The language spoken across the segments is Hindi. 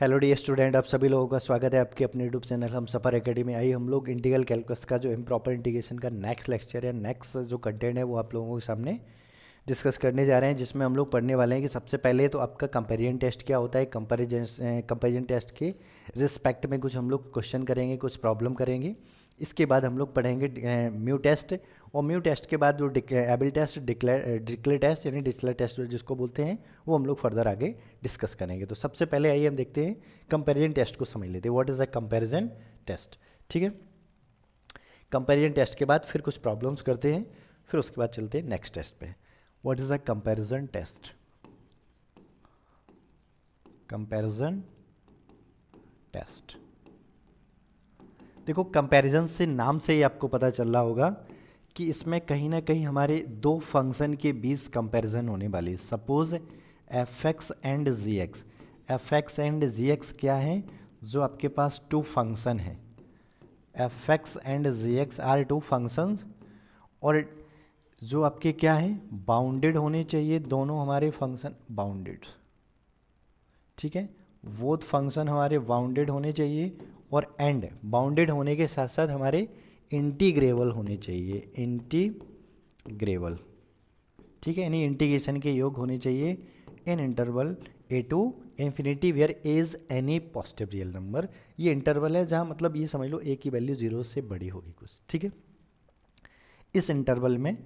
हेलो डियर स्टूडेंट, आप सभी लोगों का स्वागत है आपके अपने यूट्यूब चैनल हम सफ़र एकेडमी। आई हम लोग इंटीग्रल कैलकुलस का जो इम्प्रॉपर इंटीग्रेशन का नेक्स्ट लेक्चर है, नेक्स्ट जो कंटेंट है वो आप लोगों के सामने डिस्कस करने जा रहे हैं, जिसमें हम लोग पढ़ने वाले हैं कि सबसे पहले तो आपका कंपैरिजन टेस्ट क्या होता है। कंपैरिजन टेस्ट के रिस्पेक्ट में कुछ हम लोग क्वेश्चन करेंगे, कुछ प्रॉब्लम करेंगे। इसके बाद हम लोग पढ़ेंगे म्यू टेस्ट, और म्यू टेस्ट के बाद जो एबल टेस्ट, डिक्लेयर टेस्ट यानी डिक्लेयर टेस्ट जिसको बोलते हैं, वो हम लोग फर्दर आगे डिस्कस करेंगे। तो सबसे पहले आइए हम देखते हैं कंपैरिजन टेस्ट को समझ लेते हैं। What is a comparison test. ठीक है, कंपैरिजन टेस्ट के बाद फिर कुछ प्रॉब्लम्स करते हैं, फिर उसके बाद चलते हैं नेक्स्ट टेस्ट पे। What is a comparison test. Comparison test, देखो कंपैरिजन से नाम से ही आपको पता चल रहा होगा कि इसमें कहीं ना कहीं हमारे दो फंक्शन के बीच कंपैरिजन होने वाली है। Suppose f x and g x. F x and g x क्या है, जो आपके पास टू फंक्शन है। F x and g x are two functions, और जो आपके क्या है, बाउंडेड होने चाहिए दोनों हमारे फंक्शन, बाउंडेड। ठीक है, वो फंक्शन हमारे बाउंडेड होने चाहिए, और एंड बाउंडेड होने के साथ साथ हमारे इंटीग्रेबल होने चाहिए। इंटीग्रेबल, ठीक है, यानी इंटीग्रेशन के योग होने चाहिए in interval a to infinity where is any positive real number. ये इंटरवल है जहाँ मतलब ये समझ लो ए की वैल्यू 0 से बड़ी होगी कुछ। ठीक है, इस इंटरवल में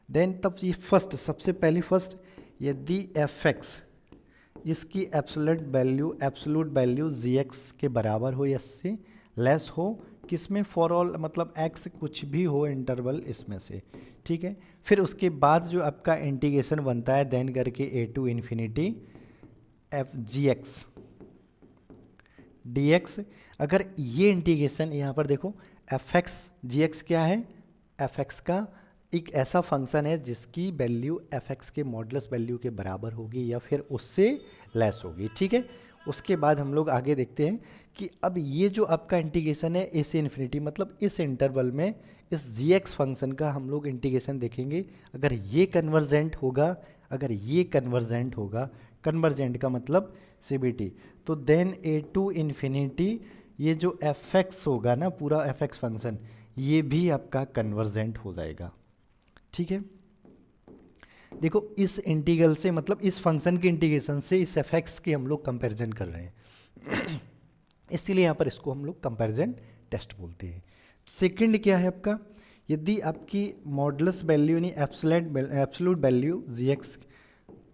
देन तब ये फर्स्ट, सबसे पहली फर्स्ट, यदि एफ एक्स इसकी एब्सोल्यूट वैल्यू जी एक्स के बराबर हो या इससे लेस हो, किसमें, फॉर ऑल मतलब एक्स कुछ भी हो इंटरवल इसमें से। ठीक है, फिर उसके बाद जो आपका इंटीग्रेशन बनता है देन करके A to infinity F G X D X. अगर ये इंटीग्रेशन यहाँ पर देखो, एफ एक्स जी एक्स क्या है, एफ एक्स का एक ऐसा फंक्शन है जिसकी वैल्यू एफ एक्स के मॉडुलस वैल्यू के बराबर होगी या फिर उससे लेस होगी। ठीक है, उसके बाद हम लोग आगे देखते हैं कि अब ये जो आपका इंटीग्रेशन है ए से इन्फिनिटी, मतलब इस इंटरवल में इस जी एक्स फंक्शन का हम लोग इंटीग्रेशन देखेंगे। अगर ये कन्वर्जेंट होगा, अगर ये कन्वर्जेंट होगा, कन्वर्जेंट का मतलब सीबीटी, तो देन ए टू इन्फिनिटी ये जो एफ एक्स होगा ना, पूरा एफ एक्स फंक्शन, ये भी आपका कन्वर्जेंट हो जाएगा। ठीक है, देखो इस इंटीग्रल से मतलब इस फंक्शन के इंटीग्रेशन से इस एफ एक्स की हम लोग कंपैरिजन कर रहे हैं इसीलिए यहाँ पर इसको हम लोग कंपैरिजन टेस्ट बोलते हैं। सेकंड क्या है आपका, यदि आपकी मॉडुलस वैल्यू यानी एब्सोल्यूट वैल्यू जी एक्स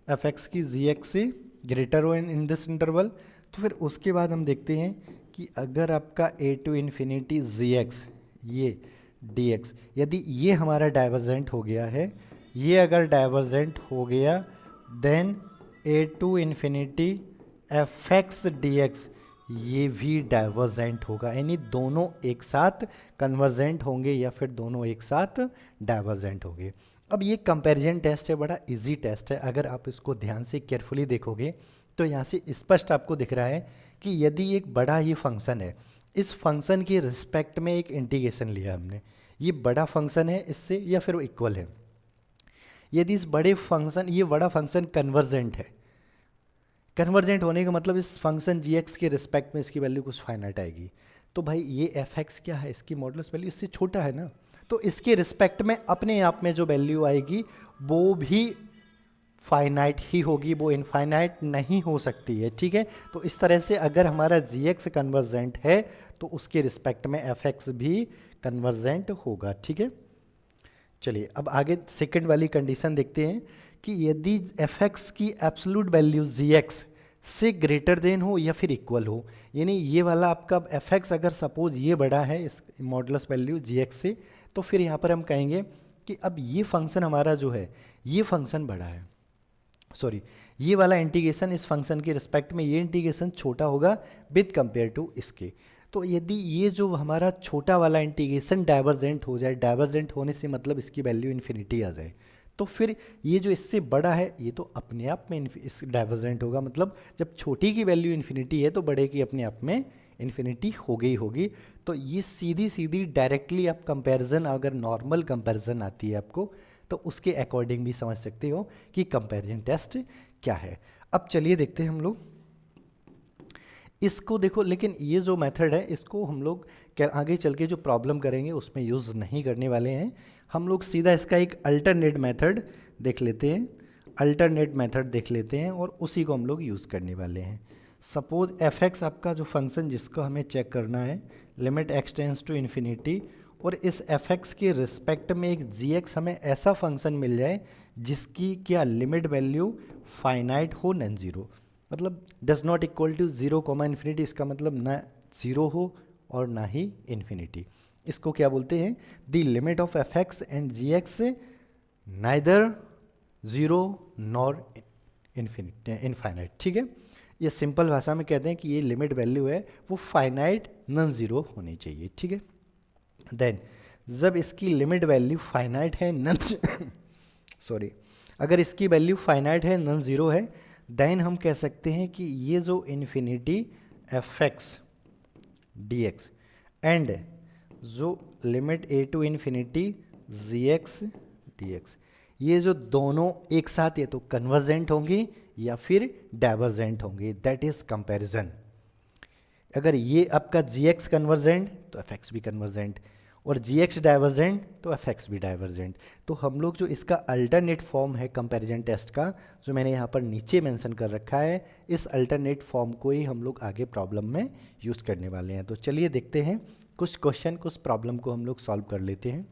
एफ एक्स की जी एक्स से ग्रेटर हो इन दिस इंटरवल, तो फिर उसके बाद हम देखते हैं कि अगर आपका a to infinity G x ये डी एक्स, यदि ये हमारा डाइवर्जेंट हो गया है, ये अगर डाइवर्जेंट हो गया, then a to infinity F x D x ये भी डाइवर्जेंट होगा, यानी दोनों एक साथ कन्वर्जेंट होंगे या फिर दोनों एक साथ डाइवर्जेंट होंगे। अब ये कंपैरिजन टेस्ट है, बड़ा इजी टेस्ट है। अगर आप इसको ध्यान से केयरफुली देखोगे तो यहाँ से स्पष्ट आपको दिख रहा है कि यदि एक बड़ा ही फंक्शन है, इस फंक्शन के रिस्पेक्ट में एक इंटीग्रेशन लिया हमने, ये बड़ा फंक्शन है इससे या फिर वो इक्वल है, यदि इस बड़े फंक्शन, ये बड़ा फंक्शन कन्वर्जेंट है, कन्वर्जेंट होने का मतलब इस फंक्शन जी एक्स के रिस्पेक्ट में इसकी वैल्यू कुछ फाइनाइट आएगी, तो भाई ये एफ एक्स क्या है, इसकी मॉडुलस वैल्यू इससे छोटा है ना, तो इसके रिस्पेक्ट में अपने आप में जो वैल्यू आएगी वो भी फाइनाइट ही होगी, वो इनफाइनाइट नहीं हो सकती है। ठीक है, तो इस तरह से अगर हमारा जी एक्स कन्वर्जेंट है तो उसके रिस्पेक्ट में एफ एक्स भी कन्वर्जेंट होगा। ठीक है, चलिए अब आगे सेकंड वाली कंडीशन देखते हैं कि यदि एफ एक्स की एब्सोल्यूट वैल्यू जी एक्स से ग्रेटर देन हो या फिर इक्वल हो, यानी ये वाला आपका एफ एक्स अगर सपोज ये बड़ा है इस मॉडुलस वैल्यू जी एक्स से, तो फिर यहाँ पर हम कहेंगे कि अब ये फंक्शन हमारा जो है, ये फंक्शन बड़ा है, सॉरी ये वाला इंटीग्रेशन इस फंक्शन के रिस्पेक्ट में ये इंटीग्रेशन छोटा होगा विद कंपेयर टू इसके। तो यदि ये जो हमारा छोटा वाला इंटीग्रेशन डाइवर्जेंट हो जाए, डाइवर्जेंट होने से मतलब इसकी वैल्यू इन्फिनिटी आ जाए, तो फिर ये जो इससे बड़ा है ये तो अपने आप में इस डाइवर्जेंट होगा, मतलब जब छोटी की वैल्यू इन्फिनिटी है तो बड़े की अपने आप में इन्फिनिटी हो गई होगी। तो ये सीधी सीधी डायरेक्टली आप कंपैरिजन, अगर नॉर्मल कंपैरिजन आती है आपको तो उसके अकॉर्डिंग भी समझ सकते हो कि कंपैरिजन टेस्ट क्या है। अब चलिए देखते हैं हम लोग इसको देखो, लेकिन ये जो मेथड है इसको हम लोग आगे चल के जो प्रॉब्लम करेंगे उसमें यूज़ नहीं करने वाले हैं। हम लोग सीधा इसका एक अल्टरनेट मेथड देख लेते हैं, अल्टरनेट मेथड देख लेते हैं और उसी को हम लोग यूज़ करने वाले हैं। सपोज एफ एक्स आपका जो फंक्शन जिसको हमें चेक करना है, limit x tends to infinity, और इस एफ एक्स के रिस्पेक्ट में एक जी एक्स हमें ऐसा फंक्शन मिल जाए जिसकी क्या लिमिट वैल्यू फाइनाइट हो, नॉन जीरो, मतलब does not equal to zero comma infinity, इसका मतलब ना जीरो हो और ना ही इन्फिनिटी। इसको क्या बोलते हैं, the limit of f x and g x neither zero nor infinite. ठीक है, ये सिंपल भाषा में कहते हैं कि ये लिमिट वैल्यू है वो फाइनाइट नॉन जीरो होनी चाहिए। ठीक है, देन जब इसकी लिमिट वैल्यू फाइनाइट है नॉन सॉरी अगर इसकी वैल्यू फाइनाइट है नॉन जीरो है, देन हम कह सकते हैं कि ये जो infinity F x D X and जो limit A to infinity G X D x, ये जो दोनों एक साथ ये तो कन्वर्जेंट होंगी या फिर डाइवर्जेंट होंगी, दैट इज कंपैरिजन। अगर ये आपका जी एक्स कन्वर्जेंट तो एफ एक्स भी कन्वर्जेंट, और जी एक्स डाइवर्जेंट तो एफ एक्स भी डाइवर्जेंट। तो हम लोग जो इसका अल्टरनेट फॉर्म है कंपैरिजन टेस्ट का, जो मैंने यहाँ पर नीचे मेंशन कर रखा है, इस अल्टरनेट फॉर्म को ही हम लोग आगे प्रॉब्लम में यूज़ करने वाले हैं। तो चलिए देखते हैं कुछ क्वेश्चन, कुछ प्रॉब्लम को हम लोग सॉल्व कर लेते हैं।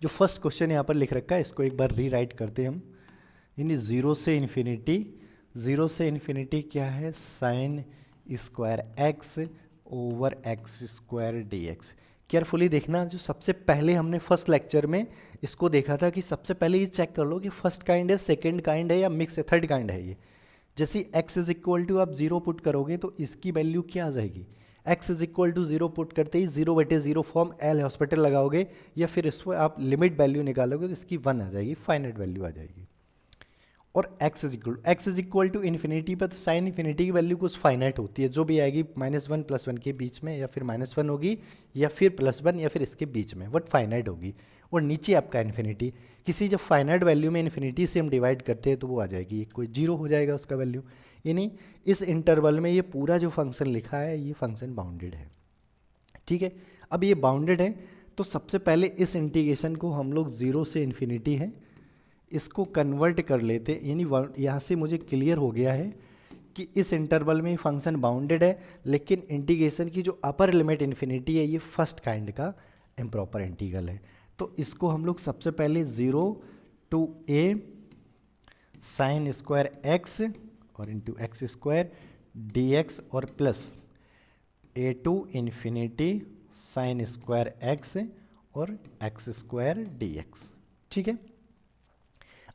जो फर्स्ट क्वेश्चन यहाँ पर लिख रखा है इसको एक बार रीराइट करते हैं हम। यानी ज़ीरो से इन्फिनिटी, ज़ीरो से इन्फिनिटी क्या है, sign square x over x square d x. Carefully देखना, जो सबसे पहले हमने फर्स्ट लेक्चर में इसको देखा था कि सबसे पहले ये चेक कर लो कि फर्स्ट काइंड है, सेकंड काइंड है या मिक्स है, थर्ड काइंड है। ये जैसे x इज इक्वल टू आप जीरो पुट करोगे तो इसकी वैल्यू क्या आ जाएगी, x is equal to zero put करते ही जीरो बटे जीरो फॉर्म एल हॉस्पिटल लगाओगे, या फिर इसको आप लिमिट वैल्यू निकालोगे तो इसकी 1 आ जाएगी, फाइनाइट वैल्यू आ जाएगी। और x is equal to infinity पर तो साइन इन्फिनिटी की वैल्यू कुछ फाइनाइट होती है, जो भी आएगी -1 +1 के बीच में, या फिर -1 होगी या फिर +1 या फिर इसके बीच में, बट फाइनाइट होगी। और नीचे आपका इन्फिनिटी, किसी जब फाइनाइट वैल्यू में इन्फिनिटी से हम डिवाइड करते हैं तो वो आ जाएगी, कोई जीरो हो जाएगा उसका वैल्यू। यानी इस इंटरवल में ये पूरा जो फंक्शन लिखा है ये फंक्शन बाउंडेड है। ठीक है, अब ये बाउंडेड है तो सबसे पहले इस इंटीग्रेशन को हम लोग जीरो से इन्फिनिटी है इसको कन्वर्ट कर लेते, यानी यहाँ से मुझे क्लियर हो गया है कि इस इंटरवल में फंक्शन बाउंडेड है, लेकिन इंटीग्रेशन की जो अपर लिमिट इन्फिनिटी है ये फर्स्ट काइंड का इम्प्रॉपर इंटीग्रल है। तो इसको हम लोग सबसे पहले 0 to a sine square x और into x square d x और plus a to infinity sine square x और एक्स स्क्वायर डी एक्स। ठीक है,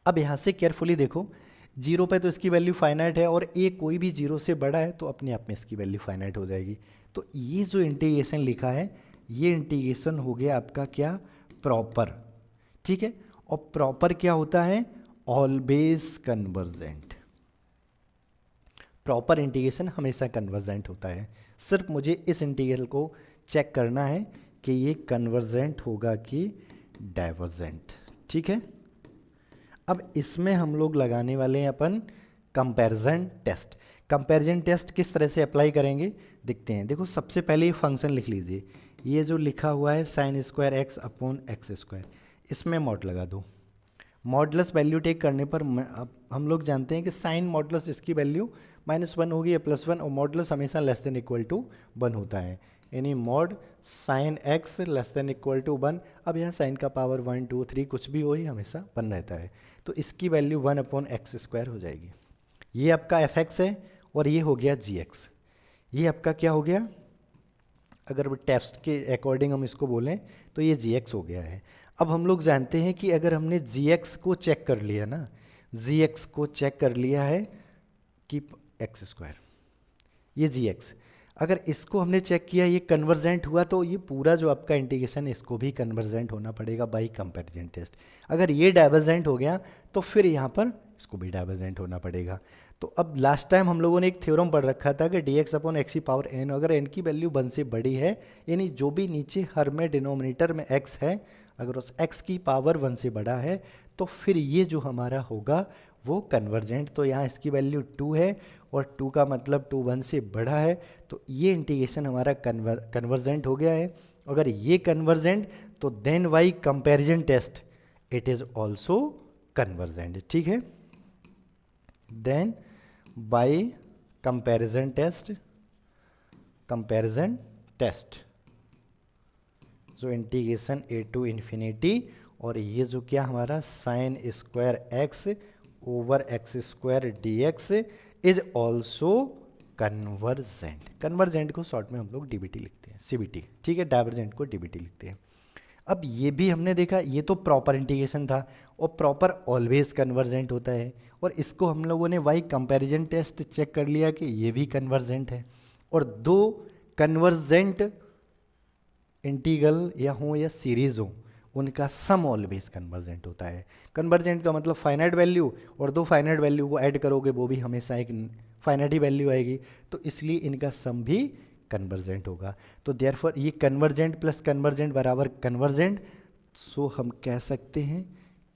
अब यहाँ से केयरफुली देखो, जीरो पे तो इसकी वैल्यू फाइनाइट है और ए कोई भी जीरो से बड़ा है तो अपने आप में इसकी वैल्यू फाइनाइट हो जाएगी। तो ये जो इंटीग्रेशन लिखा है ये इंटीग्रेशन हो गया आपका क्या, प्रॉपर। ठीक है, और प्रॉपर क्या होता है, ऑलवेज कन्वर्जेंट। प्रॉपर इंटीग्रेशन हमेशा कन्वर्जेंट होता है। सिर्फ मुझे इस इंटीग्रल को चेक करना है कि ये कन्वर्जेंट होगा कि डाइवर्जेंट। ठीक है, अब इसमें हम लोग लगाने वाले हैं अपन कंपैरिजन टेस्ट। कंपैरिजन टेस्ट किस तरह से अप्लाई करेंगे देखते हैं। देखो सबसे पहले ये फंक्शन लिख लीजिए, ये जो लिखा हुआ है sign square x upon x square, इसमें मॉड लगा दो। मॉडलस वैल्यू टेक करने पर अब हम लोग जानते हैं कि साइन मॉडलस इसकी वैल्यू -1 होगी या +1, और मॉडलस हमेशा लेस देन इक्वल टू 1 होता है, यानी mod sine x less than equal to 1। अब यहाँ साइन का पावर 1 2 3 कुछ भी हो ही हमेशा 1 रहता है, तो इसकी वैल्यू 1 अपॉन एक्स स्क्वायर हो जाएगी। ये आपका एफ एक्स है और ये हो गया जी एक्स। ये आपका क्या हो गया, अगर टेस्ट के अकॉर्डिंग हम इसको बोलें तो ये जी एक्स हो गया है। अब हम लोग जानते हैं कि अगर हमने जी एक्स को चेक कर लिया ना, जी एक्स को चेक कर लिया है कि एक्स स्क्वायर, ये जी एक्स, अगर इसको हमने चेक किया ये कन्वर्जेंट हुआ तो ये पूरा जो आपका इंटीग्रेशन है इसको भी कन्वर्जेंट होना पड़ेगा बाय कंपैरिजन टेस्ट। अगर ये डाइवर्जेंट हो गया तो फिर यहाँ पर इसको भी डाइवर्जेंट होना पड़ेगा। तो अब लास्ट टाइम हम लोगों ने एक थ्योरम पढ़ रखा था कि डी एक्स अपॉन एक्स की पावर एन, अगर एन की वैल्यू 1 से बड़ी है, यानी जो भी नीचे हर में डिनोमिनेटर में एक्स है, अगर उस एक्स की पावर 1 से बड़ा है तो फिर ये जो हमारा होगा वो कन्वर्जेंट। तो यहाँ इसकी वैल्यू 2 है और 2 का मतलब 2 1 से बड़ा है, तो ये इंटीग्रेशन हमारा कन्वर्जेंट हो गया है। अगर ये कन्वर्जेंट तो then by comparison test it is also convergent. ठीक है, देन बाय कंपैरिजन टेस्ट जो इंटीग्रेशन ए टू इन्फिनिटी, और ये जो क्या हमारा sine square x over x square d x is also convergent. Convergent को शॉर्ट में हम लोग डीबीटी लिखते हैं, सीबीटी। ठीक है, डाइवर्जेंट को डीबीटी लिखते हैं। अब ये भी हमने देखा, ये तो प्रॉपर इंटीग्रेशन था, और प्रॉपर ऑलवेज कन्वर्जेंट होता है, और इसको हम लोगों ने वाई कंपैरिजन टेस्ट चेक कर लिया कि ये भी कन्वर्जेंट है। और दो कन्वर्जेंट इंटीग्रल या हो या सीरीज हो, उनका सम ऑलवेज कन्वर्जेंट होता है। कन्वर्जेंट का मतलब फाइनाइट वैल्यू, और दो फाइनाइट वैल्यू को ऐड करोगे वो भी हमेशा एक फाइनाइट ही वैल्यू आएगी, तो इसलिए इनका सम भी कन्वर्जेंट होगा। तो देयरफॉर ये कन्वर्जेंट प्लस कन्वर्जेंट बराबर कन्वर्जेंट, सो हम कह सकते हैं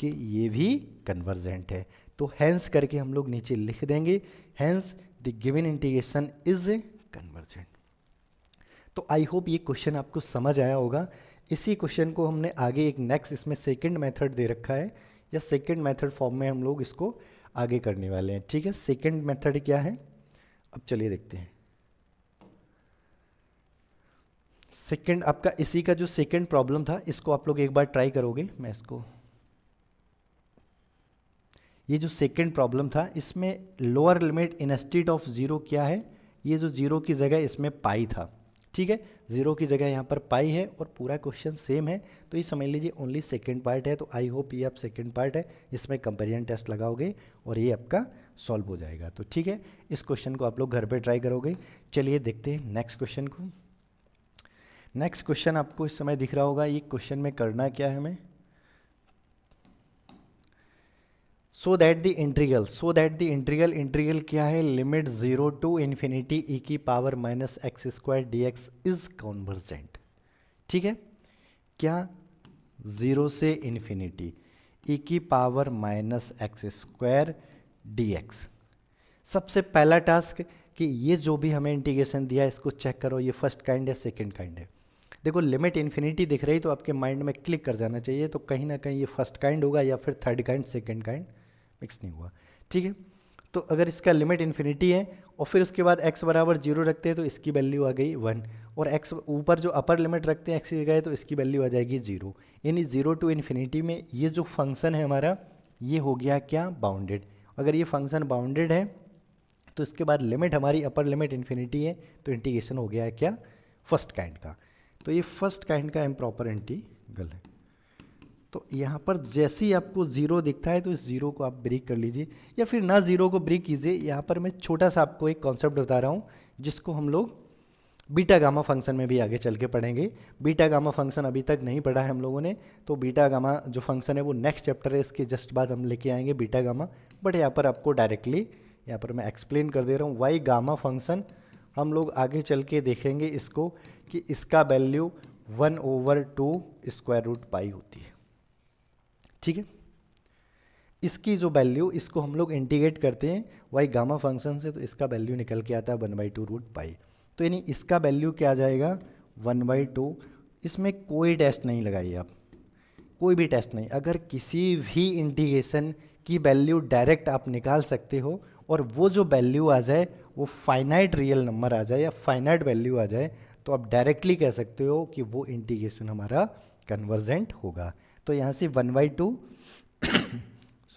कि ये भी कन्वर्जेंट है। तो हैंस करके हम लोग नीचे लिख देंगे, hence the given integration is convergent. तो आई होप ये क्वेश्चन आपको समझ आया होगा। इसी क्वेश्चन को हमने आगे एक नेक्स्ट इसमें सेकंड मेथड दे रखा है, या सेकंड मेथड फॉर्म में हम लोग इसको आगे करने वाले हैं। ठीक है, सेकंड मेथड क्या है, अब चलिए देखते हैं। सेकंड आपका इसी का जो सेकंड प्रॉब्लम था, इसको आप लोग एक बार ट्राई करोगे। मैं इसको, ये जो सेकंड प्रॉब्लम था, इसमें lower limit instead of zero क्या है, ये जो जीरो की जगह इसमें पाई था। ठीक है, जीरो की जगह यहाँ पर पाई है, और पूरा क्वेश्चन सेम है, तो ये समझ लीजिए ओनली सेकंड पार्ट है। तो आई होप ये आप सेकंड पार्ट है, इसमें कंपेरिजन टेस्ट लगाओगे और ये आपका सॉल्व हो जाएगा। तो ठीक है, इस क्वेश्चन को आप लोग घर पे ट्राई करोगे। चलिए देखते हैं नेक्स्ट क्वेश्चन को। नेक्स्ट क्वेश्चन आपको इस समय दिख रहा होगा, ये क्वेश्चन में करना क्या है हमें, सो दैट द इंटीग्रल क्या है, लिमिट 0 टू इन्फिनिटी ई की power minus x square d x is convergent. ठीक है, क्या 0 से इन्फिनिटी ई की power minus x square d x. सबसे पहला टास्क कि ये जो भी हमें इंटीग्रेशन दिया है इसको चेक करो, ये फर्स्ट काइंड है सेकंड काइंड है। देखो लिमिट इन्फिनिटी दिख रही तो आपके माइंड में क्लिक कर जाना चाहिए, तो कहीं ना कहीं ये फर्स्ट काइंड होगा या फिर third kind, second kind mix नहीं हुआ। ठीक है, तो अगर इसका लिमिट इन्फिनिटी है और फिर उसके बाद x बराबर 0 रखते हैं तो इसकी वैल्यू आ गई 1, और x ऊपर जो अपर लिमिट रखते हैं x की जगह तो इसकी वैल्यू आ जाएगी 0। यानी 0 टू इन्फिनिटी में ये जो फंक्शन है हमारा, ये हो गया क्या, बाउंडेड। अगर ये फंक्शन बाउंडेड है तो इसके बाद लिमिट हमारी अपर लिमिट इन्फिनिटी है, तो इंटीग्रेशन हो गया है क्या, फर्स्ट काइंड का। तो ये फर्स्ट काइंड का इम्प्रॉपर इंटीग्रल है। तो यहाँ पर जैसे ही आपको जीरो दिखता है तो इस जीरो को आप ब्रेक कर लीजिए, या फिर ना जीरो को ब्रेक कीजिए। यहाँ पर मैं छोटा सा आपको एक कॉन्सेप्ट बता रहा हूँ जिसको हम लोग बीटा गामा फंक्शन में भी आगे चल के पढ़ेंगे। बीटा गामा फंक्शन अभी तक नहीं पढ़ा है हम लोगों ने, तो बीटा गामा जो फंक्शन है वो नेक्स्ट चैप्टर है, इसके जस्ट बाद हम लेके आएंगे बीटा गामा। बट यहाँ पर आपको डायरेक्टली यहाँ पर मैं एक्सप्लेन कर दे रहा हूँ वाई गामा फंक्शन। हम लोग आगे चल के देखेंगे इसको कि इसका वैल्यू 1/2 स्क्वायर रूट पाई होती है। ठीक है, इसकी जो वैल्यू, इसको हम लोग इंटीग्रेट करते हैं वाई गामा फंक्शन से, तो इसका वैल्यू निकल के आता है 1/2 रूट पाई। तो यानी इसका वैल्यू क्या आ जाएगा 1/2। इसमें कोई टेस्ट नहीं लगाइए आप, कोई भी टेस्ट नहीं। अगर किसी भी इंटीग्रेशन की वैल्यू डायरेक्ट आप निकाल सकते हो, और वो जो वैल्यू आ जाए वो फाइनाइट रियल नंबर आ जाए या फाइनाइट वैल्यू आ जाए, तो आप डायरेक्टली कह सकते हो कि वो इंटीग्रेशन हमारा कन्वर्जेंट होगा। तो यहाँ से 1/2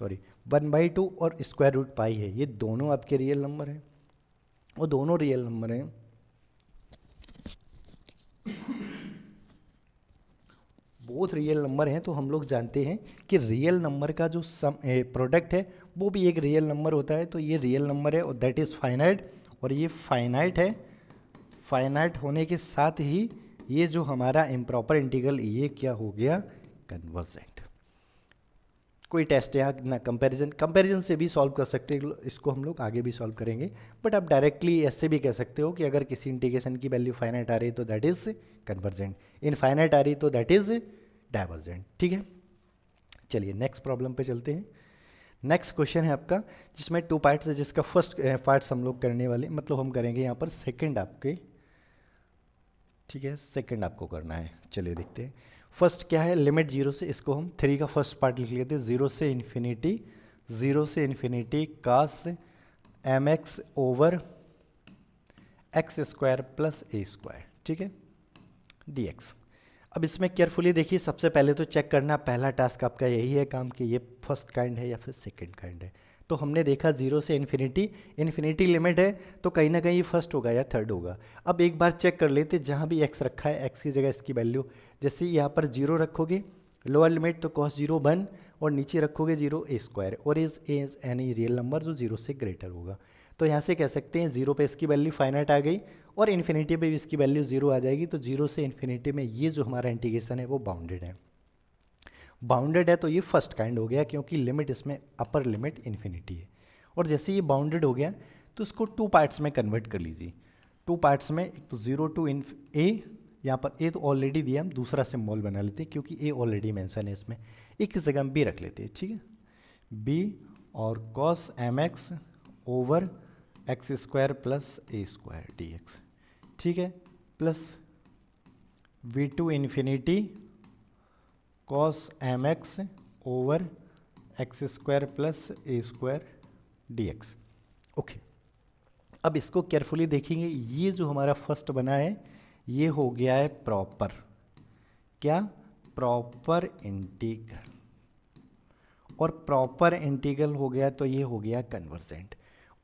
सॉरी 1/2 और स्क्वायर रूट पाई है, ये दोनों आपके रियल नंबर हैं, वो दोनों रियल नंबर हैं। बोथ रियल नंबर हैं, तो हम लोग जानते हैं कि रियल नंबर का जो सम प्रोडक्ट है वो भी एक रियल नंबर होता है। तो ये रियल नंबर है और दैट इज़ फाइनाइट, और ये फाइनाइट है। फाइनाइट होने के साथ ही ये जो हमारा इम्प्रॉपर इंटीग्रल, ये क्या हो गया, कन्वर्जेंट। कोई टेस्ट यहाँ ना कंपैरिजन से भी सॉल्व कर सकते हैं, इसको हम लोग आगे भी सॉल्व करेंगे। बट आप डायरेक्टली ऐसे भी कह सकते हो कि अगर किसी इंटीग्रेशन की वैल्यू फाइनाइट आ रही तो दैट इज कन्वर्जेंट, इनफाइनाइट आ रही तो दैट इज डाइवर्जेंट। ठीक है, चलिए नेक्स्ट प्रॉब्लम पे चलते हैं। नेक्स्ट क्वेश्चन है आपका जिसमें 2 पार्ट्स है, जिसका फर्स्ट पार्ट्स हम लोग करने वाले, मतलब हम करेंगे यहाँ पर सेकंड आपके, ठीक है, सेकंड आपको करना है। चलिए देखते हैं फर्स्ट क्या है, लिमिट 0 से, इसको हम 3 का फर्स्ट पार्ट लिख लेते हैं, 0 से infinity cos m x over x square plus a square, ठीक है, डी एक्स। अब इसमें केयरफुली देखिए, सबसे पहले तो चेक करना, पहला टास्क आपका यही है काम कि ये फर्स्ट काइंड है या फिर सेकंड काइंड है। तो हमने देखा 0 से इन्फिनिटी लिमिट है, तो कहीं ना कहीं ये फर्स्ट होगा या थर्ड होगा। अब एक बार चेक कर लेते, जहाँ भी x रखा है x की जगह इसकी वैल्यू, जैसे यहाँ पर 0 रखोगे लोअर लिमिट तो cos 0 1, और नीचे रखोगे 0 a स्क्वायर, और इज एनी रियल नंबर जो 0 से ग्रेटर होगा। तो यहाँ से कह सकते हैं 0 पे इसकी वैल्यू फाइनाइट आ गई और इन्फिनिटी पे भी इसकी वैल्यू 0 आ जाएगी। तो 0 से इन्फिनिटी में ये जो हमारा इंटीग्रेशन है वो बाउंडेड है, तो ये फर्स्ट काइंड हो गया, क्योंकि लिमिट इसमें अपर लिमिट इन्फिनिटी है। और जैसे ये बाउंडेड हो गया तो इसको 2 पार्ट्स में कन्वर्ट कर लीजिए। 2 पार्ट्स में, एक तो 0 टू a, यहाँ पर a तो ऑलरेडी दिया, हम दूसरा सिंबल बना लेते हैं क्योंकि a ऑलरेडी मेंशन है इसमें, एक की जगह हम b रख लेते हैं, ठीक है, b और cos mx over x square plus a square d x, ठीक है, plus v to infinity cos m x over x square plus a square d x. Okay, अब इसको केयरफुली देखेंगे, ये जो हमारा फर्स्ट बना है ये हो गया है प्रॉपर, क्या, प्रॉपर इंटीग्रल, और प्रॉपर इंटीग्रल हो गया तो ये हो गया कन्वर्जेंट।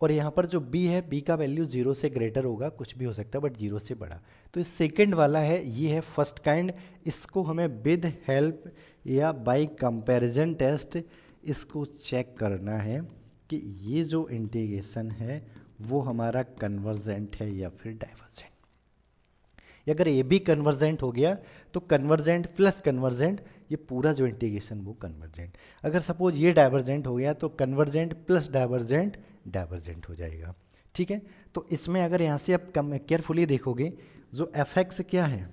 और यहाँ पर जो b है, b का वैल्यू 0 से ग्रेटर होगा, कुछ भी हो सकता है बट 0 से बड़ा। तो ये सेकंड वाला है, ये है फर्स्ट काइंड। इसको हमें विद हेल्प या बाय कंपैरिजन टेस्ट इसको चेक करना है कि ये जो इंटीग्रेशन है वो हमारा कन्वर्जेंट है या फिर डाइवर्जेंट। अगर ये भी कन्वर्जेंट हो गया तो कन्वर्जेंट प्लस कन्वर्जेंट, ये पूरा जो इंटीग्रेशन वो कन्वर्जेंट। अगर सपोज ये डाइवर्जेंट हो गया तो कन्वर्जेंट प्लस डाइवर्जेंट हो जाएगा, ठीक है। तो इसमें अगर यहाँ से आप केयरफुली देखोगे, जो एफ एक्स क्या है,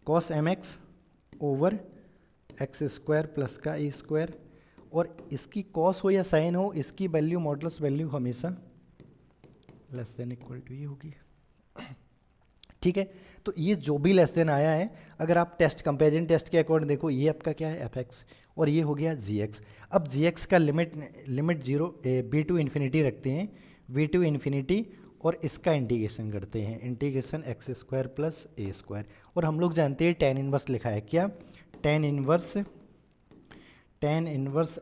cos m x over x square plus का ए स्क्वायर, और इसकी कॉस हो या साइन हो, इसकी वैल्यू मॉडुलस वैल्यू हमेशा लेस देन इक्वल टू ये होगी, ठीक है। तो ये जो भी लेस देन आया है, अगर आप टेस्ट कंपेरिजन टेस्ट के अकॉर्डिंग देखो, ये आपका क्या है एफ एक्स, और ये हो गया जी एक्स। अब जी एक्स का लिमिट 0 बी टू इन्फिनिटी रखते हैं, वी टू इन्फिनिटी, और इसका इंटीग्रेशन करते हैं, integration x square plus a square. और हम लोग जानते हैं टेन इनवर्स लिखा है, क्या, tan inverse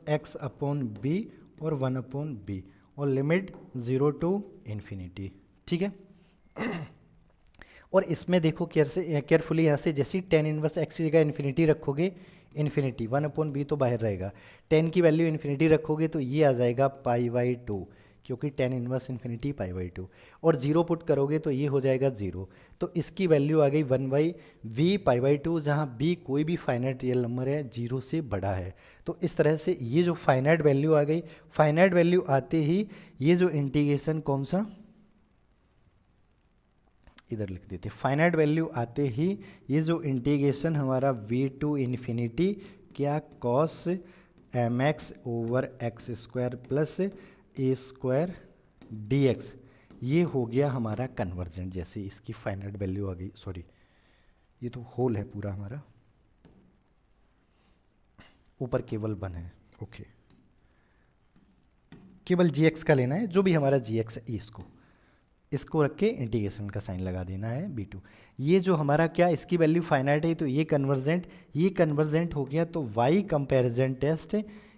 x upon b और 1 अपॉन बी, और लिमिट 0 टू इन्फिनिटी, ठीक है। और इसमें देखो केयरफुली यहाँ से, जैसे टेन इनवर्स एक्स की जगह इन्फिनिटी रखोगे, इन्फिनिटी 1 अपॉन बी तो बाहर रहेगा, 10 की वैल्यू इन्फिनिटी रखोगे तो ये आ जाएगा π/2, क्योंकि टेन इनवर्स इन्फिनिटी π/2, और 0 पुट करोगे तो ये हो जाएगा 0। तो इसकी वैल्यू आ गई 1/v π/2, जहाँ b कोई भी फाइनाइट रियल नंबर है, 0 से बड़ा है। तो इस तरह से ये जो फाइनाइट वैल्यू आ गई, फाइनाइट वैल्यू आते ही ये जो इंटीग्रेशन कौन सा, इधर लिख देते, फाइनाइट वैल्यू आते ही ये जो इंटीग्रेशन हमारा v टू इन्फिनिटी क्या, cos m x over x square plus a square d x, ये हो गया हमारा कन्वर्जेंट। जैसे इसकी फाइनाइट वैल्यू आ गई, सॉरी ये तो होल है पूरा हमारा, ऊपर केवल 1 है, ओके, केवल जी एक्स का लेना है, जो भी हमारा जी एक्स है इसको रख के इंटीग्रेशन का साइन लगा देना है b2। ये जो हमारा क्या, इसकी वैल्यू फाइनाइट है तो ये कन्वर्जेंट हो गया। तो y कंपैरिजन टेस्ट,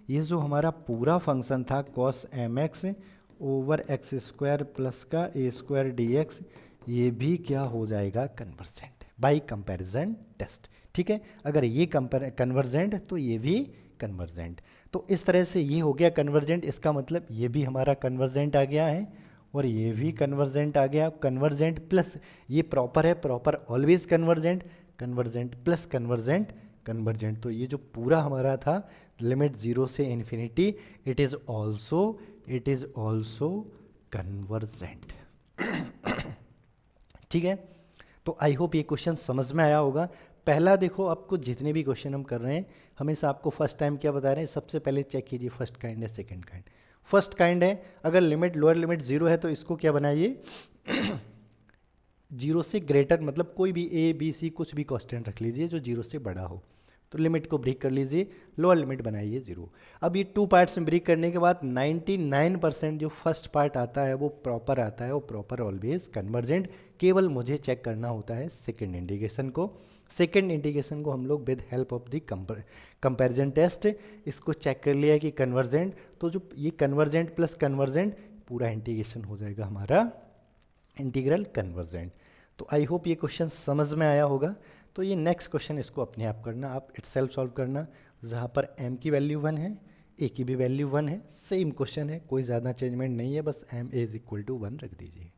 ये जो हमारा पूरा फंक्शन था cos mx over x square plus का ए स्क्वायर डी एक्स, ये भी क्या हो जाएगा, कन्वर्जेंट बाई कंपैरिजन टेस्ट, ठीक है। अगर ये कन्वर्जेंट तो ये भी कन्वर्जेंट। तो इस तरह से ये हो गया कन्वर्जेंट, इसका मतलब ये भी हमारा कन्वर्जेंट आ गया है और ये भी कन्वर्जेंट आ गया। कन्वर्जेंट प्लस ये प्रॉपर है, proper always convergent plus convergent. तो ये जो पूरा हमारा था लिमिट 0 से infinity, it is also convergent, ठीक है। तो आई होप ये क्वेश्चन समझ में आया होगा। पहला देखो, आपको जितने भी क्वेश्चन हम कर रहे हैं हमेशा आपको फर्स्ट टाइम क्या बता रहे हैं, सबसे पहले चेक कीजिए फर्स्ट काइंड है सेकंड काइंड। फर्स्ट काइंड है, अगर लिमिट लोअर लिमिट जीरो है तो इसको क्या बनाइए जीरो से ग्रेटर, मतलब कोई भी ए बी सी कुछ भी कांस्टेंट रख लीजिए जो जीरो से बड़ा हो, तो लिमिट को ब्रेक कर लीजिए, लोअर लिमिट बनाइए जीरो। अब ये टू पार्ट्स में ब्रेक करने के बाद 99% जो फर्स्ट पार्ट आता है वो प्रॉपर आता है, वो प्रॉपर ऑलवेज कन्वर्जेंट। केवल मुझे चेक करना होता है सेकेंड इंडिकेशन को। सेकेंड इंडिकेशन को हम लोग with help of the comparison test इसको चेक कर लिया कि कन्वर्जेंट, तो जो ये कन्वर्जेंट प्लस कन्वर्जेंट पूरा इंटीग्रेशन हो जाएगा हमारा इंटीग्रल कन्वर्जेंट। तो आई होप ये क्वेश्चन समझ में आया होगा। तो ये नेक्स्ट क्वेश्चन इसको अपने आप करना, आप इटसेल्फ सॉल्व करना, जहाँ पर m की वैल्यू 1 है, a की भी वैल्यू 1 है, सेम क्वेश्चन है, कोई ज़्यादा चेंजमेंट नहीं है, बस m इज इक्वल टू 1 रख दीजिए।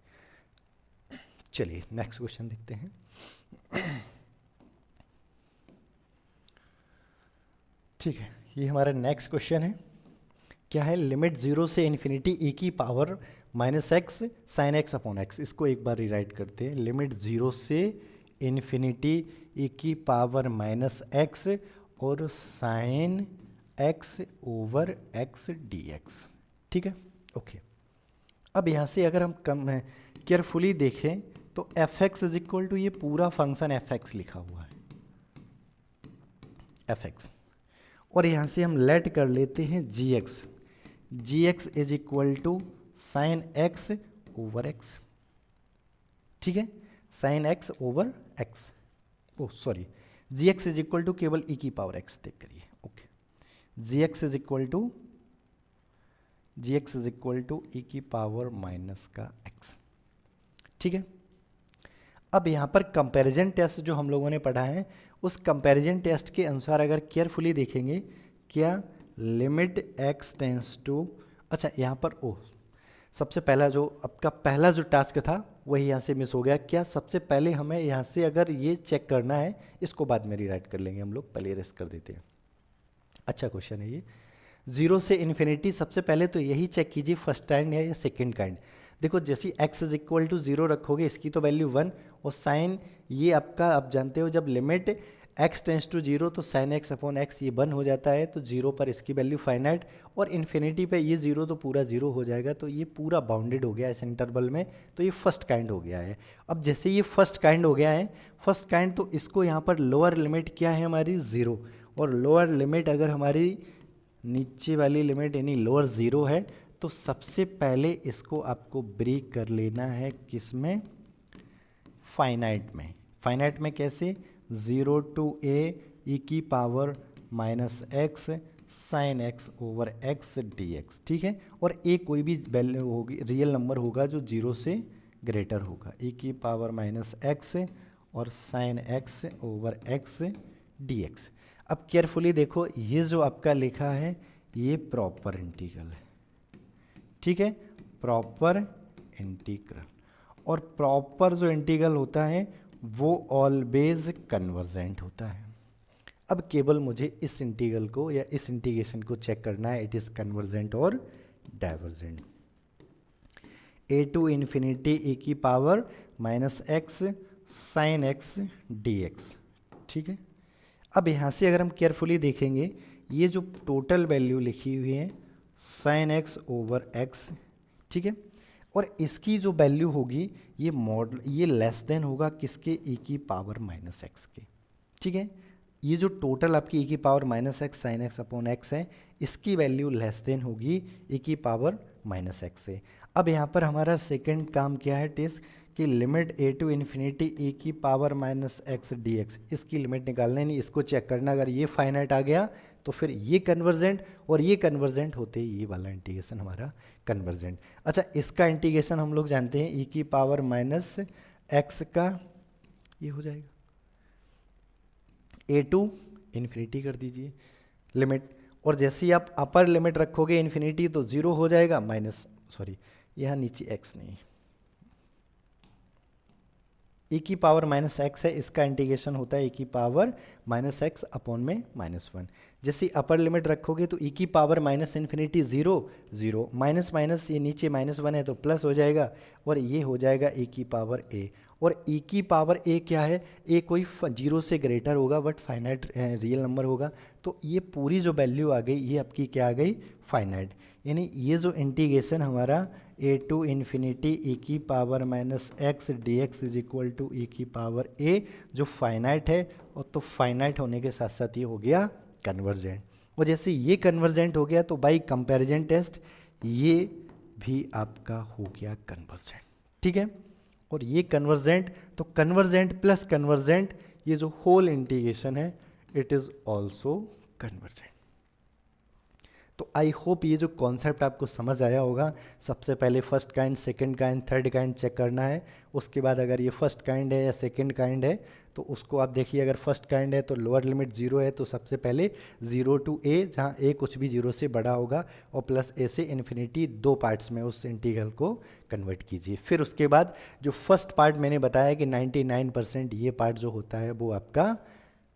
चलिए नेक्स्ट क्वेश्चन देखते हैं। ठीक है, ये हमारा नेक्स्ट क्वेश्चन है। क्या है, लिमिट जीरो से इन्फिनिटी e की power minus x sign x upon x. इसको एक बार रिराइट करते हैं, लिमिट जीरो से इन्फिनिटी e की पावर माइनस एक्स और sign x over x D x. ठीक है, ओके। अब यहाँ से अगर हम केयरफुली देखें तो f x is equal to ये पूरा फंक्शन एफ एक्स लिखा हुआ है, एफ एक्स, और यहाँ से हम लेट कर लेते हैं g x, g x is equal to sine x over x. ठीक है, sine x over x, oh sorry, g x is equal to केवल ई की पावर एक्स देख करिए, okay, g x is equal to e की पावर माइनस का एक्स। ठीक है, अब यहाँ पर कंपैरिजन टेस्ट जो हम लोगों ने पढ़ा है, उस कंपैरिजन टेस्ट के अनुसार अगर केयरफुली देखेंगे, क्या लिमिट एक्स टेंस टू, अच्छा यहाँ पर ओह सबसे पहला जो आपका पहला जो टास्क था वही यहाँ से मिस हो गया। क्या सबसे पहले हमें यहाँ से अगर ये चेक करना है, इसको बाद में रीराइट कर लेंगे हम लोग, पहले रेस्ट कर देते हैं। अच्छा क्वेश्चन है ये, जीरो से इन्फिनिटी, सबसे पहले तो यही चेक कीजिए फर्स्ट काइंड है या सेकेंड काइंड। देखो जैसे x is equal to zero रखोगे, इसकी तो वैल्यू 1, और साइन ये आपका आप जानते हो जब limit x tends to zero तो साइन एक्स अपॉन एक्स ये 1 हो जाता है, तो जीरो पर इसकी वैल्यू फाइनाइट, और इन्फिनिटी पे ये जीरो तो पूरा जीरो हो जाएगा, तो ये पूरा बाउंडेड हो गया इस इंटरवल में, तो ये फर्स्ट काइंड हो गया है। अब जैसे ये फर्स्ट काइंड हो गया है, फर्स्ट काइंड, तो इसको यहाँ पर लोअर लिमिट क्या है हमारी जीरो, और लोअर लिमिट अगर हमारी नीचे वाली लिमिट यानी लोअर जीरो है, तो सबसे पहले इसको आपको ब्रेक कर लेना है किस में, फाइनाइट में। फाइनाइट में कैसे, जीरो टू ए ई की power minus x sign x over x D x. ठीक है, और ए कोई भी वैल्यू होगी, रियल नंबर होगा जो जीरो से ग्रेटर होगा, ई की पावर माइनस एक्स और sign x over x D x. अब केयरफुली देखो, ये जो आपका लिखा है ये प्रॉपर इंटीग्रल है। ठीक है, प्रॉपर इंटीग्रल, और प्रॉपर जो इंटीग्रल होता है वो ऑलवेज कन्वर्जेंट होता है। अब केवल मुझे इस इंटीग्रल को या इस इंटीग्रेशन को चेक करना है, इट इज कन्वर्जेंट और डाइवर्जेंट। ए टू इन्फिनिटी ए की power minus x sine x D x. ठीक है, अब यहाँ से अगर हम केयरफुली देखेंगे, ये जो टोटल वैल्यू लिखी हुई है साइन एक्स ओवर एक्स, ठीक है, और इसकी जो वैल्यू होगी ये मॉडल, ये लेस देन होगा किसके, ई की पावर माइनस एक्स के। ठीक है, ये जो टोटल आपकी ई की power minus x sign x upon x है, इसकी वैल्यू लेस देन होगी ई की पावर माइनस एक्स से। अब यहाँ पर हमारा सेकंड काम क्या है टेस्ट, कि लिमिट ए टू इन्फिनिटी ई की power minus x D x, इसकी लिमिट निकालना, नहीं इसको चेक करना। अगर ये फाइनाइट आ गया तो फिर ये कन्वर्जेंट, और ये कन्वर्जेंट होते ही ये वाला इंटीग्रेशन हमारा कन्वर्जेंट। अच्छा, इसका इंटीग्रेशन हम लोग जानते हैं, ई की पावर माइनस एक्स का ये हो जाएगा ए टू इन्फिनिटी कर दीजिए लिमिट, और जैसे ही आप अपर लिमिट रखोगे इन्फिनिटी तो जीरो हो जाएगा, माइनस सॉरी यहाँ नीचे एक्स नहीं, ई की पावर माइनस एक्स है, इसका इंटीग्रेशन होता है ई की पावर माइनस एक्स अपॉन में माइनस 1। जैसे अपर लिमिट रखोगे तो ई की power minus infinity zero zero, minus minus ये नीचे माइनस 1 है तो प्लस हो जाएगा, और ये हो जाएगा ई की पावर ए, और e की पावर a क्या है, a कोई जीरो से ग्रेटर होगा बट फाइनाइट रियल नंबर होगा, तो ये पूरी जो वैल्यू आ गई ये आपकी क्या आ गई, फाइनाइट। यानी ये जो इंटीग्रेशन हमारा a टू इन्फिनिटी e की power minus x D x is equal to e की पावर a जो फाइनाइट है, और तो फाइनाइट होने के साथ साथ ये हो गया कन्वर्जेंट। और जैसे ये कन्वर्जेंट हो गया तो बाई कंपैरिजन टेस्ट ये भी आपका हो गया कन्वर्जेंट, ठीक है। और ये कन्वर्जेंट, तो कन्वर्जेंट प्लस कन्वर्जेंट, ये जो होल इंटीग्रेशन है इट इज ऑल्सो कन्वर्जेंट। तो आई होप ये जो कॉन्सेप्ट आपको समझ आया होगा। सबसे पहले first kind, second kind, third kind check करना है, उसके बाद अगर ये फर्स्ट काइंड है या सेकंड काइंड है तो उसको आप देखिए, अगर फर्स्ट काइंड है तो लोअर लिमिट जीरो है, तो सबसे पहले जीरो टू ए, जहाँ ए कुछ भी जीरो से बड़ा होगा, और प्लस ए से इन्फिनिटी, दो पार्ट्स में उस इंटीग्रल को कन्वर्ट कीजिए। फिर उसके बाद जो फर्स्ट पार्ट मैंने बताया कि 99% ये पार्ट जो होता है वो आपका,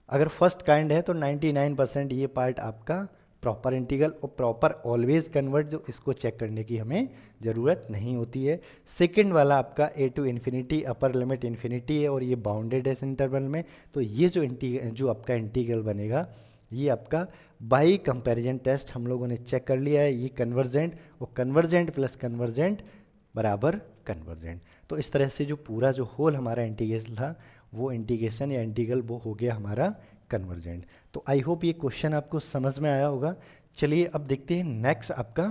अगर फर्स्ट काइंड है तो 99% ये पार्ट आपका प्रॉपर इंटीग्रल, और प्रॉपर ऑलवेज कन्वर्ट, जो इसको चेक करने की हमें ज़रूरत नहीं होती है। सेकंड वाला आपका a to infinity, upper limit infinity है और ये बाउंडेड है इस इंटरवल में, तो ये जो आपका इंटीग्रल बनेगा ये आपका बाई कंपैरिजन टेस्ट हम लोगों ने चेक कर लिया है, ये कन्वर्जेंट, और कन्वर्जेंट प्लस कन्वर्जेंट बराबर कन्वर्जेंट। तो इस तरह से जो पूरा जो होल हमारा इंटीग्रेशन था, वो इंटीग्रेशन या इंटीग्रल वो हो गया हमारा कन्वर्जेंट। तो आई होप ये क्वेश्चन आपको समझ में आया होगा। चलिए अब देखते हैं नेक्स्ट आपका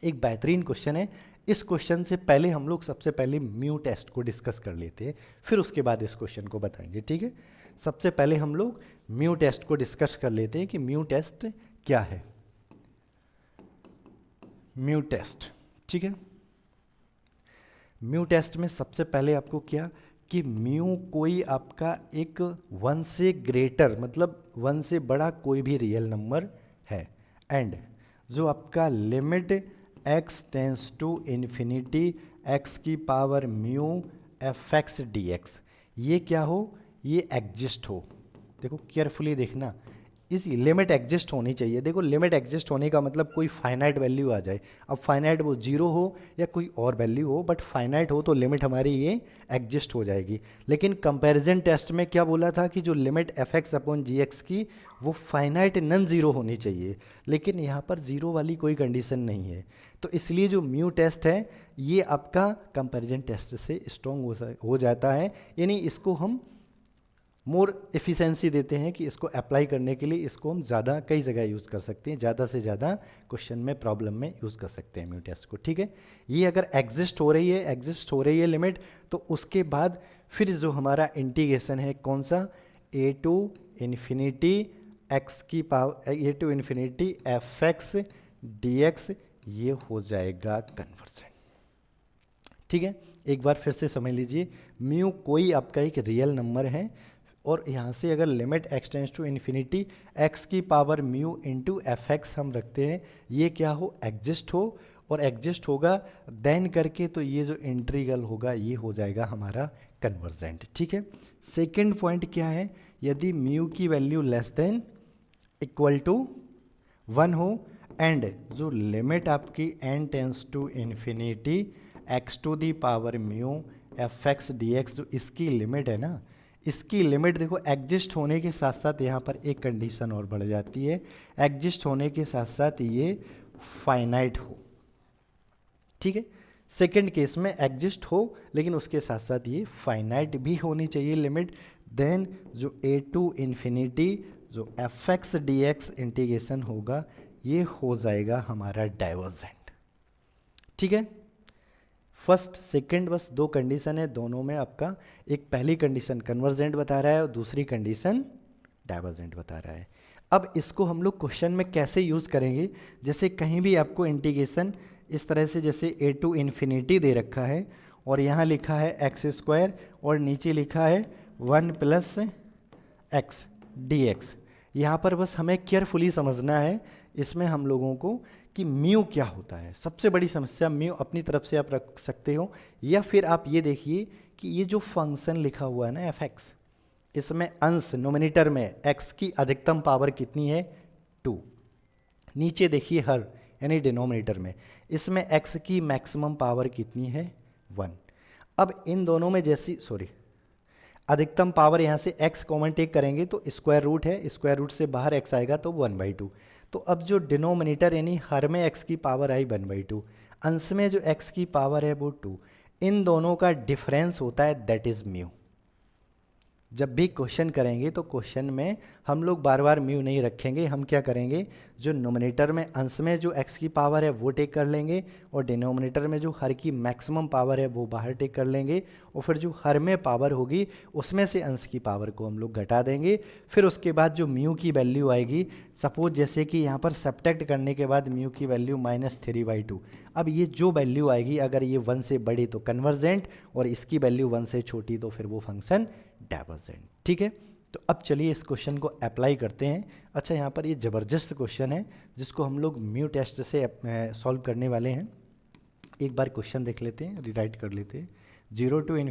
एक बेहतरीन क्वेश्चन है। इस क्वेश्चन से पहले हम लोग सबसे पहले म्यू टेस्ट को डिस्कस कर लेते हैं, फिर उसके बाद इस क्वेश्चन को बताएंगे, ठीक है। सबसे पहले हम लोग म्यू टेस्ट को डिस्कस कर लेते हैं कि म्यू टेस्ट क्या है। म्यू टेस्ट, ठीक है। म्यू टेस्ट में सबसे पहले आपको क्या कि म्यू कोई आपका एक 1 से ग्रेटर, मतलब 1 से बड़ा कोई भी रियल नंबर है, एंड जो आपका limit x tends to infinity x की power mu f x D x, ये क्या हो, ये एग्जिस्ट हो। देखो केयरफुली देखना, इस लिमिट एग्जिस्ट होनी चाहिए। देखो लिमिट एग्जिस्ट होने का मतलब कोई फाइनाइट वैल्यू आ जाए, अब फाइनाइट वो जीरो हो या कोई और वैल्यू हो, बट फाइनाइट हो तो लिमिट हमारी ये एग्जिस्ट हो जाएगी। लेकिन कंपैरिजन टेस्ट में क्या बोला था कि जो लिमिट एफ एक्स अपॉन जी एक्स की वो फाइनाइट नन ज़ीरो होनी चाहिए, लेकिन यहाँ पर ज़ीरो वाली कोई कंडीशन नहीं है। तो इसलिए जो म्यू टेस्ट है ये आपका कंपैरिजन टेस्ट से स्ट्रॉन्ग हो जाता है, यानी इसको हम मोर एफिशिएंसी देते हैं कि इसको अप्लाई करने के लिए इसको हम ज़्यादा कई जगह यूज़ कर सकते हैं, ज़्यादा से ज़्यादा क्वेश्चन में प्रॉब्लम में यूज़ कर सकते हैं म्यू टेस्ट को, ठीक है। ये अगर एग्जिस्ट हो रही है लिमिट, तो उसके बाद फिर जो हमारा इंटीग्रेशन है कौन सा, ए टू इन्फिनिटी एक्स की power, a to infinity F x D x, ये हो जाएगा कन्वर्जेंट, ठीक है। एक बार फिर से समझ लीजिए, म्यू कोई आपका एक रियल नंबर है, और यहाँ से अगर limit x tends to infinity x की power mu into f x हम रखते हैं, ये क्या हो, एग्जिस्ट हो, और एग्जिस्ट होगा देन करके तो ये जो इंटीग्रल होगा ये हो जाएगा हमारा कन्वर्जेंट, ठीक है। सेकंड पॉइंट क्या है, यदि म्यू की value less than equal to 1 हो, एंड जो लिमिट आपकी n tends to infinity x to the power mu f x D x, जो इसकी लिमिट है ना, इसकी लिमिट देखो एग्जिस्ट होने के साथ साथ यहाँ पर एक कंडीशन और बढ़ जाती है, एग्जिस्ट होने के साथ साथ ये फाइनाइट हो, ठीक है। सेकंड केस में एग्जिस्ट हो लेकिन उसके साथ साथ ये फाइनाइट भी होनी चाहिए लिमिट, देन जो ए टू इन्फिनिटी जो F x D x integration होगा ये हो जाएगा हमारा डाइवर्जेंट, ठीक है। फर्स्ट सेकंड बस दो कंडीशन है, दोनों में आपका एक पहली कंडीशन कन्वर्जेंट बता रहा है और दूसरी कंडीशन डाइवर्जेंट बता रहा है। अब इसको हम लोग क्वेश्चन में कैसे यूज़ करेंगे, जैसे कहीं भी आपको इंटीग्रेशन इस तरह से, जैसे ए टू इन्फिनिटी दे रखा है और यहाँ लिखा है एक्स स्क्वायर और नीचे लिखा है 1 प्लस एक्स डी एक्स, यहाँ पर बस हमें केयरफुली समझना है इसमें हम लोगों को कि म्यू क्या होता है। सबसे बड़ी समस्या म्यू अपनी तरफ से आप रख सकते हो, या फिर आप ये देखिए कि ये जो फंक्शन लिखा हुआ है ना एफ एक्स, इसमें अंश नोमिनेटर में एक्स की अधिकतम पावर कितनी है 2, नीचे देखिए हर यानी डिनोमिनेटर में इसमें एक्स की मैक्सिमम पावर कितनी है 1। अब इन दोनों में जैसी अधिकतम पावर यहाँ से x कॉमन टेक करेंगे तो स्क्वायर रूट है, स्क्वायर रूट से बाहर x आएगा तो 1/2। तो अब जो डिनोमिनेटर यानी हर में x की पावर आई 1/2, अंश में जो x की पावर है वो 2, इन दोनों का डिफरेंस होता है दैट इज म्यू। जब भी क्वेश्चन करेंगे तो क्वेश्चन में हम लोग बार बार म्यू नहीं रखेंगे, हम क्या करेंगे, जो नोमिनेटर में अंश में जो x की पावर है वो टेक कर लेंगे और डिनोमिनेटर में जो हर की मैक्सिमम पावर है वो बाहर टेक कर लेंगे और फिर जो हर में पावर होगी उसमें से अंश की पावर को हम लोग घटा देंगे। फिर उसके बाद जो म्यू की वैल्यू आएगी, सपोज जैसे कि यहाँ पर सब्ट्रैक्ट करने के बाद म्यू की वैल्यू -3/2। अब ये जो वैल्यू आएगी अगर ये 1 से बड़ी तो कन्वर्जेंट और इसकी वैल्यू 1 से छोटी तो फिर वो फंक्शन डाइवर्जेंट। ठीक है, तो अब चलिए इस क्वेश्चन को अप्लाई करते हैं। अच्छा, यहाँ पर ये ज़बरदस्त क्वेश्चन है जिसको हम लोग म्यू टेस्ट से सॉल्व करने वाले हैं। एक बार क्वेश्चन देख लेते हैं, रिराइट कर लेते हैं। 0 to ∞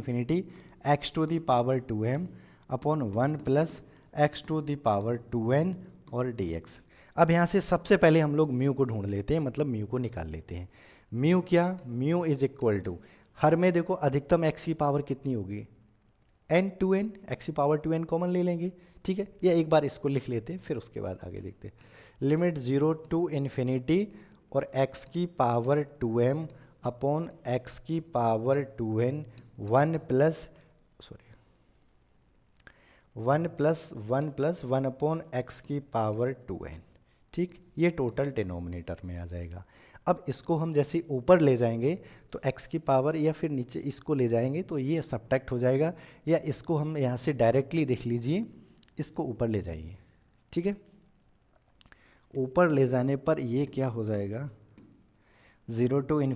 x⁻² 2m upon 1 + x⁻² 2n और dx। अब यहाँ से सबसे पहले हम लोग म्यू को ढूंढ लेते हैं, मतलब म्यू को निकाल लेते हैं। म्यू क्या, म्यू इज इक्वल टू, हर में देखो अधिकतम x की पावर कितनी होगी, n 2n, x⁻²n कॉमन ले लेंगे। ठीक है, या एक बार इसको लिख लेते हैं फिर उसके बाद आगे देखते हैं। लिमिट 0 to ∞ और x⁻² 2m upon x⁻² 2n 1 + 1 upon x⁻² 2n। ठीक, ये टोटल डिनोमिनेटर में आ जाएगा। अब इसको हम जैसे ऊपर ले जाएंगे तो x की पावर या फिर नीचे इसको ले जाएंगे तो ये सब्ट्रैक्ट हो जाएगा, या इसको हम यहाँ से डायरेक्टली देख लीजिए, इसको ऊपर ले जाइए। ठीक है, ऊपर ले जाने पर ये क्या हो जाएगा, 0 to ∞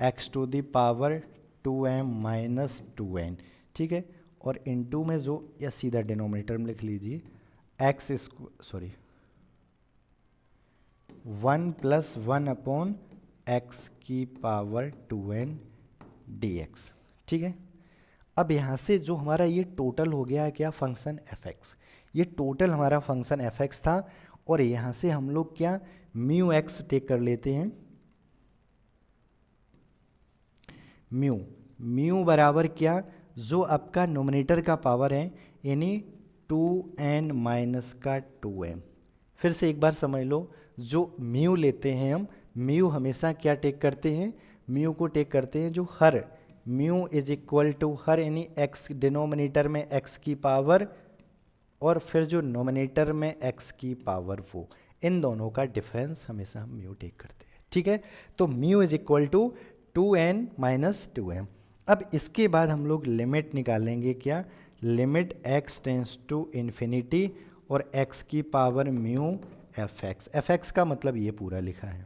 x⁻² 2m - 2n। ठीक है, और इनटू में जो, या सीधा डिनोमिनेटर में लिख लीजिए 1 + 1 अपॉन x⁻² 2n dx। ठीक है, अब यहाँ से जो हमारा ये टोटल हो गया है क्या, फंक्शन fx। ये टोटल हमारा फंक्शन fx था और यहाँ से हम लोग क्या μx टेक कर लेते हैं। म्यू बराबर क्या, जो आपका नोमिनेटर का पावर है यानी 2n - 2m। फिर से एक बार समझ लो, जो म्यू लेते हैं हम, म्यू हमेशा क्या टेक करते हैं, म्यू को टेक करते हैं जो हर, म्यू इज इक्वल टू हर यानी x डिनोमिनेटर में x की पावर और फिर जो नोमिनेटर में x की पावर, वो इन दोनों का डिफरेंस हमेशा हम म्यू टेक करते हैं। ठीक है, तो mu is equal to 2n - 2m। अब इसके बाद हम लोग लिमिट निकालेंगे, क्या, लिमिट x टेंस टू ∞ और x की पावर म्यू fx। fx का मतलब ये पूरा लिखा है।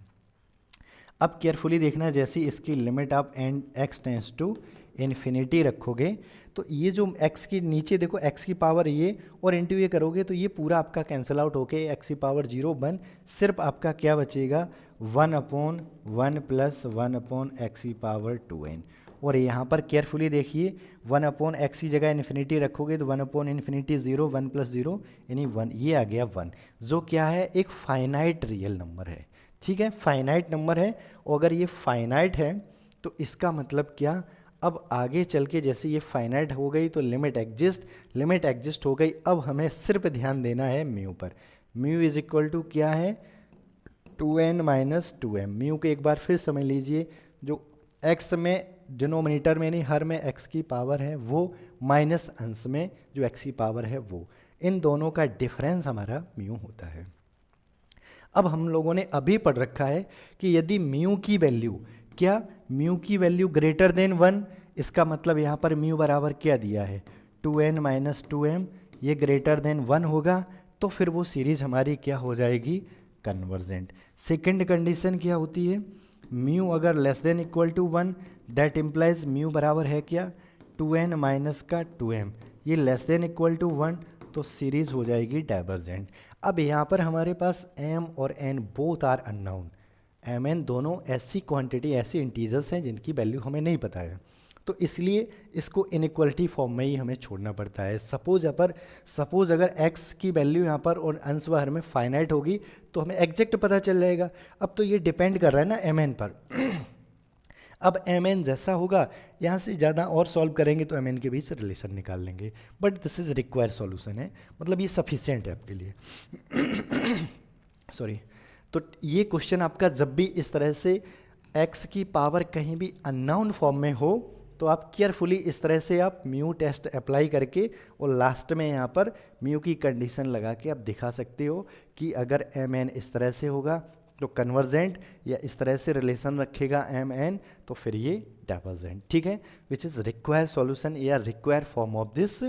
अब केयरफुली देखना, जैसे इसकी लिमिट आप x टेंस टू ∞ रखोगे तो ये जो x की नीचे देखो x की पावर ये और इंटू ये करोगे तो ये पूरा आपका कैंसिल आउट होके x⁻0 1, सिर्फ आपका क्या बचेगा 1 अपॉन 1 + 1 अपॉन x⁻² 2n। और यहाँ पर केयरफुली देखिए 1 अपॉन x की जगह ∞ रखोगे तो 1 अपॉन ∞ 0, 1 + 0 यानी 1, ये आ गया 1, जो क्या है एक फाइनाइट रियल नंबर है। ठीक है, फाइनाइट नंबर है, और अगर ये फाइनाइट है तो इसका मतलब क्या, अब आगे चल के जैसे ये फाइनाइट हो गई तो लिमिट एग्जिस्ट हो गई। अब हमें सिर्फ ध्यान देना है म्यू पर। म्यू इज इक्वल टू क्या है 2n - 2m। म्यू को एक बार फिर समझ लीजिए, जो x में डिनोमिनेटर में नहीं हर में x की पावर है वो माइनस अंश में जो x की पावर है वो, इन दोनों का डिफरेंस हमारा म्यू होता है। अब हम लोगों ने अभी पढ़ रखा है कि यदि म्यू की वैल्यू, क्या म्यू की वैल्यू ग्रेटर देन 1, इसका मतलब यहाँ पर म्यू बराबर क्या दिया है 2n - 2m, ये ग्रेटर देन 1 होगा तो फिर वो सीरीज हमारी क्या हो जाएगी, कन्वर्जेंट। सेकंड कंडीशन क्या होती है, म्यू अगर less than equal to 1, that implies mu बराबर है क्या 2n - 2m, ये लेस देन इक्वल टू 1 तो सीरीज हो जाएगी डाइवर्जेंट। अब यहाँ पर हमारे पास m और n both are unknown, m n दोनों ऐसी क्वांटिटी, ऐसी इंटीजर्स हैं जिनकी वैल्यू हमें नहीं पता है, तो इसलिए इसको इनइक्वलिटी फॉर्म में ही हमें छोड़ना पड़ता है। सपोज अगर x की वैल्यू यहाँ पर और अंश व हर में फाइनाइट होगी तो हमें एग्जैक्ट पता चल जाएगा। अब तो ये डिपेंड कर रहा है ना m n पर। अब एम एन जैसा होगा, यहाँ से ज़्यादा और सॉल्व करेंगे तो एम एन के बीच रिलेशन निकाल लेंगे, but this is required solution है, मतलब ये सफिशिएंट है आपके लिए। सॉरी। तो ये क्वेश्चन आपका जब भी इस तरह से x की पावर कहीं भी अननोन फॉर्म में हो तो आप केयरफुली इस तरह से आप म्यू टेस्ट अप्लाई करके और लास्ट में यहाँ पर म्यू की कंडीशन लगा के आप दिखा सकते हो कि अगर एम एन इस तरह से होगा तो कन्वर्जेंट, या इस तरह से रिलेशन रखेगा एम एन तो फिर ये डाइवर्जेंट, ठीक है, विच इज़ रिक्वायर सॉल्यूशन या require form of this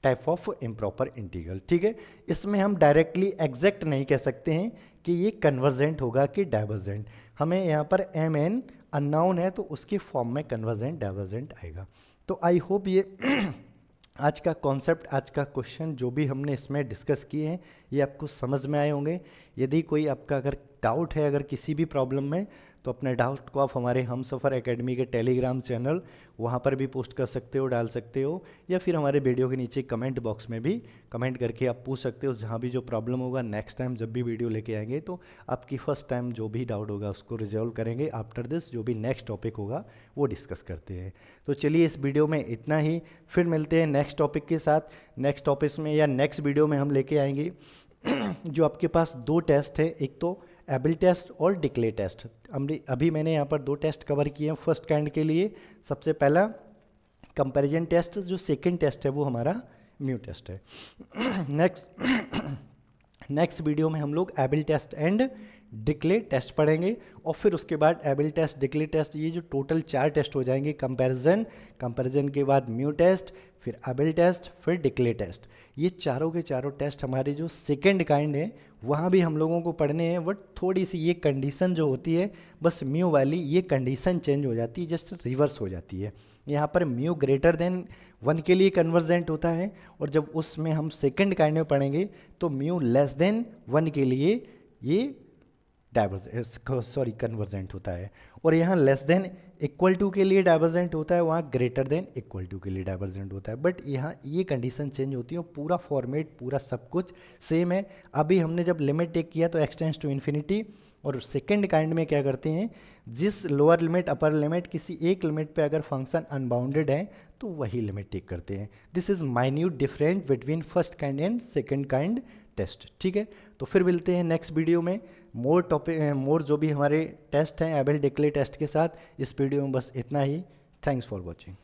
type of improper integral, ठीक है। इसमें हम डायरेक्टली एग्जैक्ट नहीं कह सकते हैं कि ये कन्वर्जेंट होगा कि डाइवर्जेंट, हमें यहाँ पर एम एन अननोन है तो उसके फॉर्म में कन्वर्जेंट डाइवर्जेंट आएगा। तो आई होप ये आज का कॉन्सेप्ट, आज का क्वेश्चन जो भी हमने इसमें डिस्कस किए हैं ये आपको समझ में आए होंगे। यदि कोई आपका अगर डाउट है अगर किसी भी प्रॉब्लम में तो अपने डाउट को आप हमारे हमसफ़र एकेडमी के टेलीग्राम चैनल वहाँ पर भी पोस्ट कर सकते हो, डाल सकते हो, या फिर हमारे वीडियो के नीचे कमेंट बॉक्स में भी कमेंट करके आप पूछ सकते हो। जहाँ भी जो प्रॉब्लम होगा नेक्स्ट टाइम जब भी वीडियो लेके आएंगे तो आपकी फर्स्ट टाइम जो भी डाउट होगा उसको रिजॉल्व करेंगे। आफ्टर दिस जो भी नेक्स्ट टॉपिक होगा वो डिस्कस करते हैं। तो चलिए इस वीडियो में इतना ही, फिर मिलते हैं नेक्स्ट टॉपिक के साथ। नेक्स्ट टॉपिक में या नेक्स्ट वीडियो में हम लेके आएंगे जो आपके पास दो टेस्ट है, एक तो एबल टेस्ट और डिक्ले टेस्ट। अभी मैंने यहाँ पर दो टेस्ट कवर किए हैं फर्स्ट काइंड के लिए। सबसे पहला कंपैरिजन टेस्ट, जो सेकंड टेस्ट है वो हमारा म्यू टेस्ट है। नेक्स्ट वीडियो में हम लोग एबल टेस्ट एंड डिक्ले टेस्ट पढ़ेंगे और फिर उसके बाद एबल टेस्ट, डिक्ले टेस्ट, ये जो टोटल 4 टेस्ट हो जाएंगे। कंपैरिजन के बाद म्यू टेस्ट, फिर एबल टेस्ट, फिर डिक्ले टेस्ट। ये चारों के चारों टेस्ट हमारे जो सेकंड काइंड है वहाँ भी हम लोगों को पढ़ने हैं, बट थोड़ी सी ये कंडीशन जो होती है बस म्यू वाली, ये कंडीशन चेंज हो जाती है, जस्ट रिवर्स हो जाती है। यहाँ पर म्यू ग्रेटर देन 1 के लिए कन्वर्जेंट होता है और जब उसमें हम सेकंड काइंड में पढ़ेंगे तो म्यू लेस देन 1 के लिए ये कन्वर्जेंट होता है, और यहाँ लेस देन इक्वल टू के लिए डाइवर्जेंट होता है, वहाँ ग्रेटर देन इक्वल टू के लिए डाइवर्जेंट होता है। बट यहाँ ये कंडीशन चेंज होती है और पूरा फॉर्मेट पूरा सब कुछ सेम है। अभी हमने जब लिमिट टेक किया तो एक्सटेंड्स टू इन्फिनिटी, और सेकंड काइंड में क्या करते हैं, जिस लोअर लिमिट अपर लिमिट किसी एक लिमिट पे अगर फंक्शन अनबाउंडेड है तो वही लिमिट टेक करते हैं। This is minute different between first kind and second kind test, ठीक है। तो फिर मिलते हैं नेक्स्ट वीडियो में मोर जो भी हमारे टेस्ट हैं एबल डिक्ले टेस्ट के साथ। इस वीडियो में बस इतना ही। Thanks for watching.